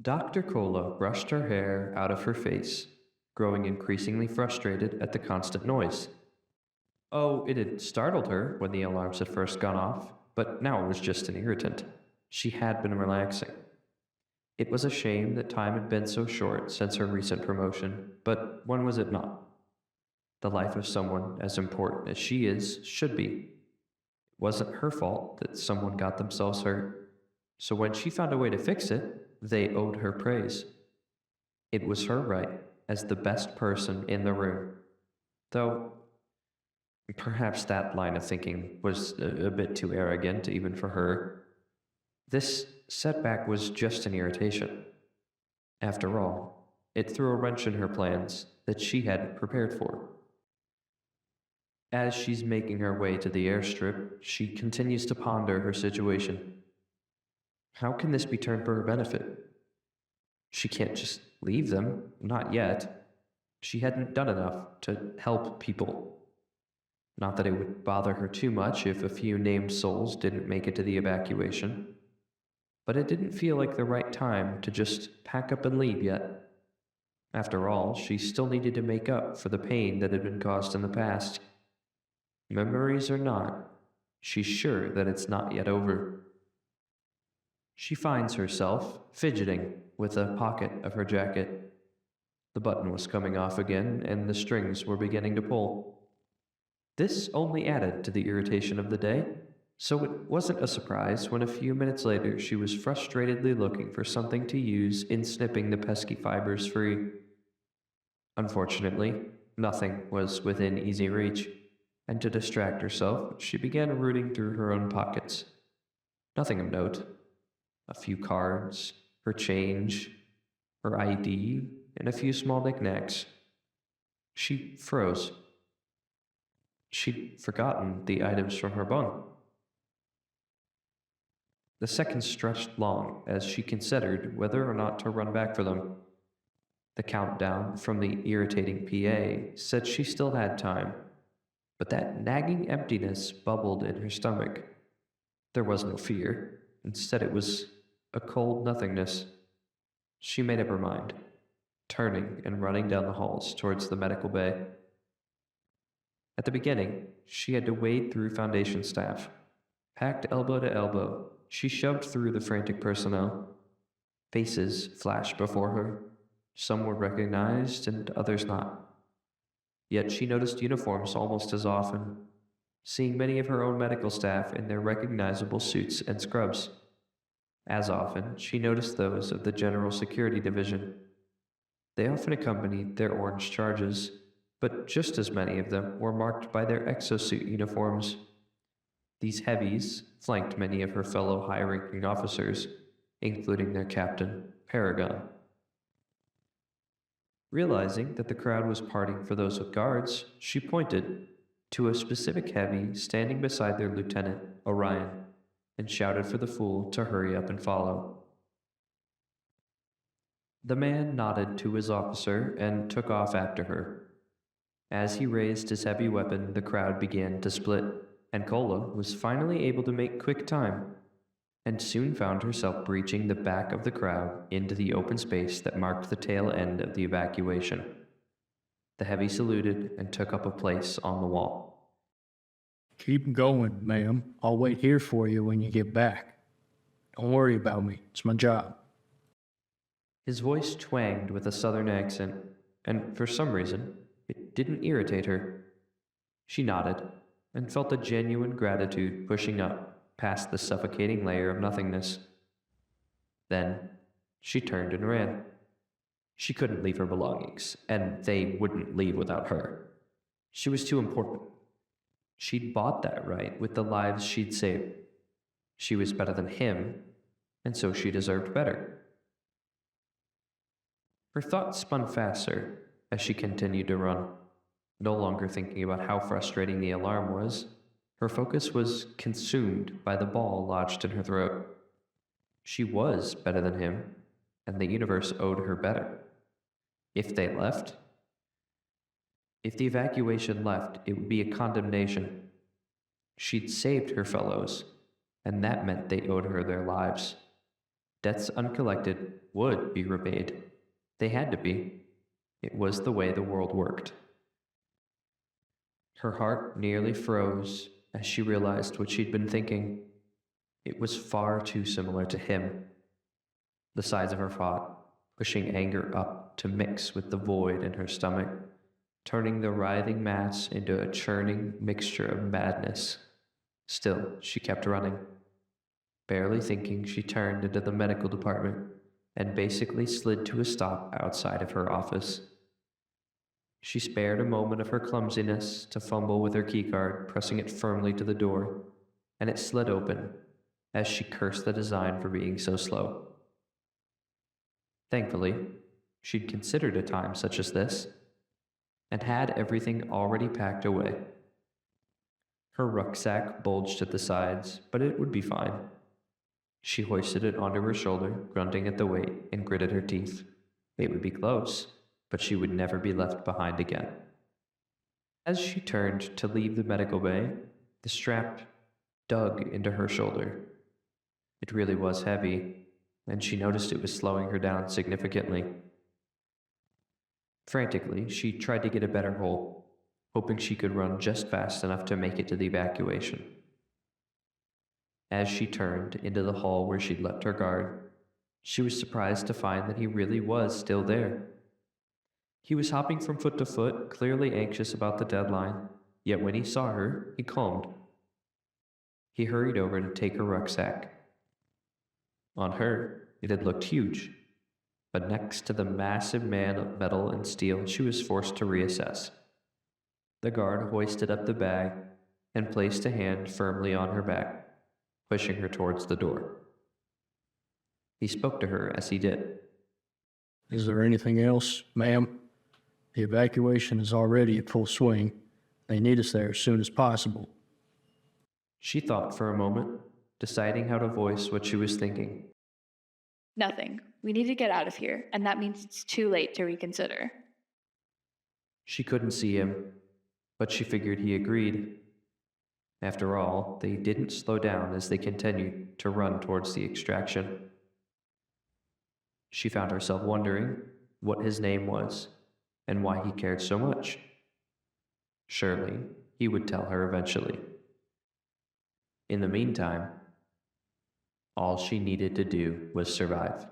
Dr. Cola brushed her hair out of her face, growing increasingly frustrated at the constant noise. Oh, it had startled her when the alarms had first gone off, but now it was just an irritant. She had been relaxing. It was a shame that time had been so short since her recent promotion, but when was it not? The life of someone as important as she is should be. It wasn't her fault that someone got themselves hurt, so when she found a way to fix it, they owed her praise. It was her right as the best person in the room. Though, perhaps that line of thinking was a bit too arrogant even for her. This setback was just an irritation. After all, it threw a wrench in her plans that she hadn't prepared for. As she's making her way to the airstrip, she continues to ponder her situation. How can this be turned for her benefit? She can't just leave them, not yet. She hadn't done enough to help people. Not that it would bother her too much if a few named souls didn't make it to the evacuation. But it didn't feel like the right time to just pack up and leave yet. After all, she still needed to make up for the pain that had been caused in the past. Memories or not, she's sure that it's not yet over. She finds herself fidgeting with a pocket of her jacket. The button was coming off again, and the strings were beginning to pull. This only added to the irritation of the day, so it wasn't a surprise when a few minutes later she was frustratedly looking for something to use in snipping the pesky fibers free. Unfortunately, nothing was within easy reach, and to distract herself, she began rooting through her own pockets. Nothing of note. A few cards, her change, her ID, and a few small knickknacks. She froze. She'd forgotten the items from her bunk. The seconds stretched long as she considered whether or not to run back for them. The countdown from the irritating PA said she still had time, but that nagging emptiness bubbled in her stomach. There was no fear. Instead, it was a cold nothingness. She made up her mind, turning and running down the halls towards the medical bay. At the beginning, she had to wade through Foundation staff. Packed elbow to elbow, she shoved through the frantic personnel. Faces flashed before her. Some were recognized and others not. Yet she noticed uniforms almost as often, seeing many of her own medical staff in their recognizable suits and scrubs. As often, she noticed those of the General Security Division. They often accompanied their orange charges, but just as many of them were marked by their exosuit uniforms. These heavies flanked many of her fellow high-ranking officers, including their captain, Paragon. Realizing that the crowd was parting for those with guards, she pointed to a specific heavy standing beside their lieutenant, Orion, and shouted for the fool to hurry up and follow. The man nodded to his officer and took off after her. As he raised his heavy weapon, the crowd began to split, and Cola was finally able to make quick time, and soon found herself breaching the back of the crowd into the open space that marked the tail end of the evacuation. The heavy saluted and took up a place on the wall. Keep going, ma'am. I'll wait here for you when you get back. Don't worry about me. It's my job. His voice twanged with a southern accent, and for some reason, it didn't irritate her. She nodded and felt a genuine gratitude pushing up past the suffocating layer of nothingness. Then, she turned and ran. She couldn't leave her belongings, and they wouldn't leave without her. She was too important. She'd bought that right with the lives she'd saved. She was better than him, and so she deserved better. Her thoughts spun faster as she continued to run, no longer thinking about how frustrating the alarm was. Her focus was consumed by the ball lodged in her throat. She was better than him, and the universe owed her better. If they left, if the evacuation left, it would be a condemnation. She'd saved her fellows, and that meant they owed her their lives. Debts uncollected would be repaid. They had to be. It was the way the world worked. Her heart nearly froze as she realized what she'd been thinking. It was far too similar to him. The sides of her fought, pushing anger up to mix with the void in her stomach, turning the writhing mass into a churning mixture of madness. Still, she kept running. Barely thinking, she turned into the medical department and basically slid to a stop outside of her office. She spared a moment of her clumsiness to fumble with her keycard, pressing it firmly to the door, and it slid open as she cursed the design for being so slow. Thankfully, she'd considered a time such as this and had everything already packed away. Her rucksack bulged at the sides, but it would be fine. She hoisted it onto her shoulder, grunting at the weight, and gritted her teeth. It would be close, but she would never be left behind again. As she turned to leave the medical bay, the strap dug into her shoulder. It really was heavy, and she noticed it was slowing her down significantly. Frantically, she tried to get a better hold, hoping she could run just fast enough to make it to the evacuation. As she turned into the hall where she'd left her guard, she was surprised to find that he really was still there. He was hopping from foot to foot, clearly anxious about the deadline, yet when he saw her, he calmed. He hurried over to take her rucksack. On her, it had looked huge, but next to the massive man of metal and steel, she was forced to reassess. The guard hoisted up the bag and placed a hand firmly on her back, pushing her towards the door. He spoke to her as he did. Is there anything else, ma'am? The evacuation is already at full swing. They need us there as soon as possible. She thought for a moment, deciding how to voice what she was thinking. Nothing. We need to get out of here, and that means it's too late to reconsider. She couldn't see him, but she figured he agreed. After all, they didn't slow down as they continued to run towards the extraction. She found herself wondering what his name was and why he cared so much. Surely, he would tell her eventually. In the meantime, all she needed to do was survive.